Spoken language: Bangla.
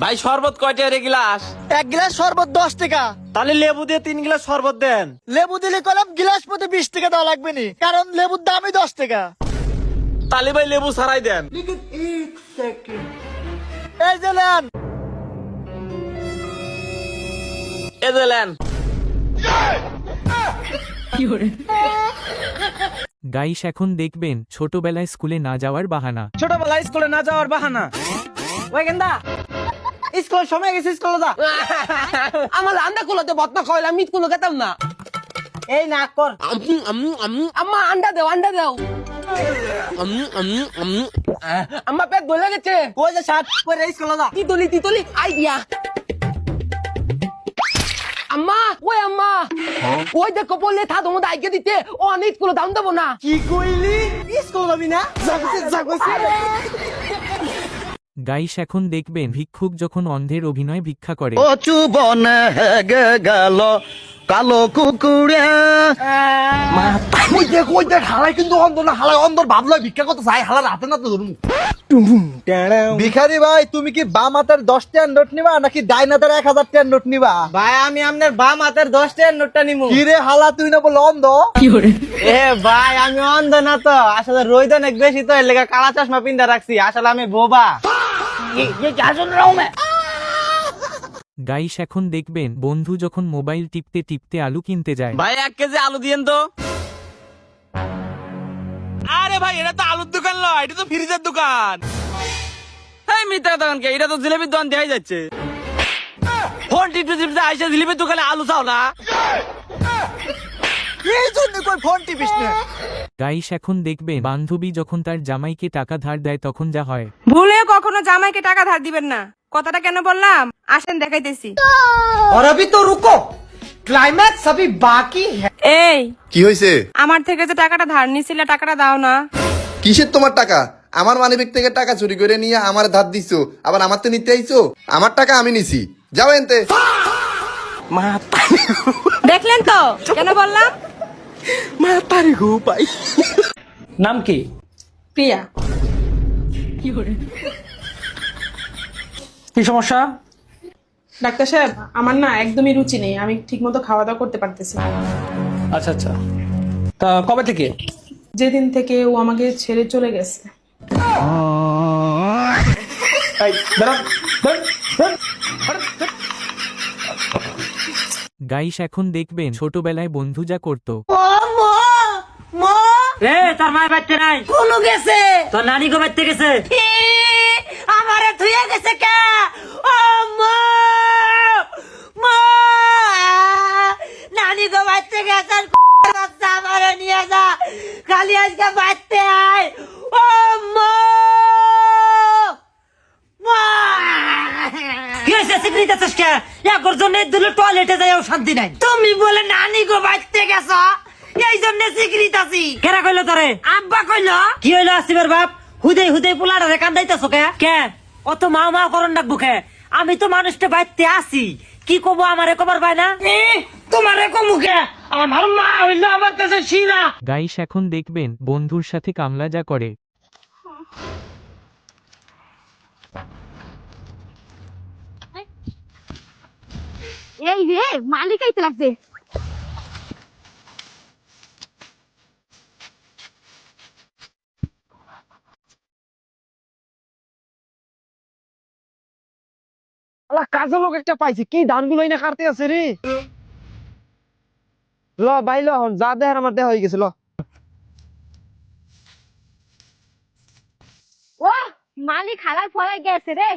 ভাই শরবত কয়টা রে গ্লাস? এক গ্লাস শরবত 10 টাকা। তাহলে লেবু দিয়ে 3 গ্লাস শরবত দেন। লেবু দিলে কলম গ্লাস প্রতি 20 টাকা দেওয়া লাগবে নি, কারণ লেবুর দামই 10 টাকা। তালি ভাই লেবু ছাড়াই দেন। এই যে নেন। এ দিলেন। গাইস এখন দেখবেন ছোটবেলায় স্কুলে না যাওয়ার বাহানা। ছোটবেলায় স্কুলে না যাওয়ার বাহানা। ওই গেন্দা স্কুল সময় গেছে, স্কুলে যা। আমার আন্ডা কুলোতে বদনা খাওয়াইলাম, মিট কুলো খেতাম না। এই না কর। আম্মা আন্ডা দেও, আন্ডা দেও। আম্মা পেট বলে গেছে। ওই যে শার্ট পরে স্কুলে যা। তিতলি তিতলি আইডিয়া। আম্মা ওই আম্মা ওই দেখো বললে থা তোমার আইকে দিতে ও অনেক কুলো দাম দেবো না। কি কইলি? স্কুল যাবি না? যাবছে। গাইস এখন দেখবেন ভিক্ষুক যখন অন্ধের অভিনয় ভিক্ষা করে। কচু বনে হেগে গেল কালো কুকুরে। ওই দেখ হালাই কিন্তু অন্ধ না, হালাই অন্ধর ভাবলো ভিক্ষা করতে চাই, হালার হাতে না তো ধরুন। ভিখারি ভাই, তুমি কি বাম হাতের 10 টাকার নোট নিবা নাকি ডাইন হাতের 1000 টাকার নোট নিবা? ভাই আমি আপনার বাম হাতের 10 টাকার নোটটা নিমু। কি রে হালা, তুই না বলে অন্ধ? এ ভাই আমি অন্ধ না তো, আসলে রোদ অনেক বেশি তো, এর লেগে কালা চশমা পিন্দা রাখছি, আসলে আমি বোবা। গাইস এখন দেখবেন বন্ধু যখন মোবাইল টিপতে টিপতে আলু কিনতে যায়। ভাই 1 কেজি আলু দিয়েন তো। আরে ভাই এটা তো আলুর দোকান নয়, এটা তো ফ্রিজের দোকান। এই মিত্রা দোকান কে? এটা তো জিলেবির দোকান দেখাই যাচ্ছে। ফোন টিপতে টিপতে আইসা জিলেবির দোকানে আলু চাও না? এই জন্য কই ফোন টিপিস না। গাইস এখন দেখবেন বান্ধবী যখন তার জামাইকে টাকা ধার দেয় তখন যা হয়। ভুলে কখনো জামাইকে টাকা ধার দিবেন না। কথাটা কেন বললাম আসেন দেখাইতেছি। और अभी तो रुको, क्लाइमैक्स अभी बाकी है। এই কি হয়েছে? আমার থেকে যে টাকাটা ধার নিছিলে টাকাটা দাও না। কিসের তোমার টাকা? আমার মানিব্যাগ থেকে টাকা চুরি করে নিয়ে আমার ধার দিছো, আবার আমার তো নিতে আইছো। আমার টাকা আমি নিছি, যাও এনতে। দেখলেন তো কেন বললাম। नाम की প্রিয়া। কি সমস্যা? ডাক্তার সাহেব আমার না একদমই রুচি নেই, আমি ঠিকমতো খাওয়া দাওয়া করতে পারতেছি না। আচ্ছা আচ্ছা, তা কবে থেকে? যেদিন থেকে ও আমাকে ছেড়ে চলে গেছে। এই, দাঁড়ান, দাঁড়ান, দাঁড়ান। গাইস এখন দেখবেন ছোটবেলায় বন্ধু যা করতো। এ তার মায়ের বাড়িতে নাই, কুলো গেছে, তোর নানি গো বাড়িতে গেছে। আমারে ধুয়ে গেছে কে? ও মা মা নানি গো বাড়তে গেছে, বাচ্চা আমারে নিয়ে যা, খালি আজকে বাড়তে আয়। ও মা মা কি হয়েছে? সিগারেট আছিস কে? একর জন্য দিলে টয়লেটে যাইও শান্তি নাই। তুমি বলে নানি গো বাড়তে গেছ, এই জন্য সিগারেট আছি। কেরা কইলো তোরে? আব্বা কইল। কি হইলো আসিবের বাপ? হুদেই হুদেই পোলাটারে কান্দাইতেছো কে? কে অত মাও মাও করন ডাকবো কে? আমি তো মানুষটা বাইতে আসি, কি কব আমারে কবার পাই না? তোমারে কমুকে আমার মা হইল আমার কাছে শিরা। গাইস এখন দেখবেন বন্ধুর সাথে কামলা যা করে। এই রে মালিক আইতে লাগছে। আলা কাজে লোক একটা পাইছি, কি ধানগুলোই না কাটতে আছে রে। ল ভাই ল, যা দেহার আমার দেহ হয়ে গেছে ল। ও মালিক হালাই ফলাই গেছে রে।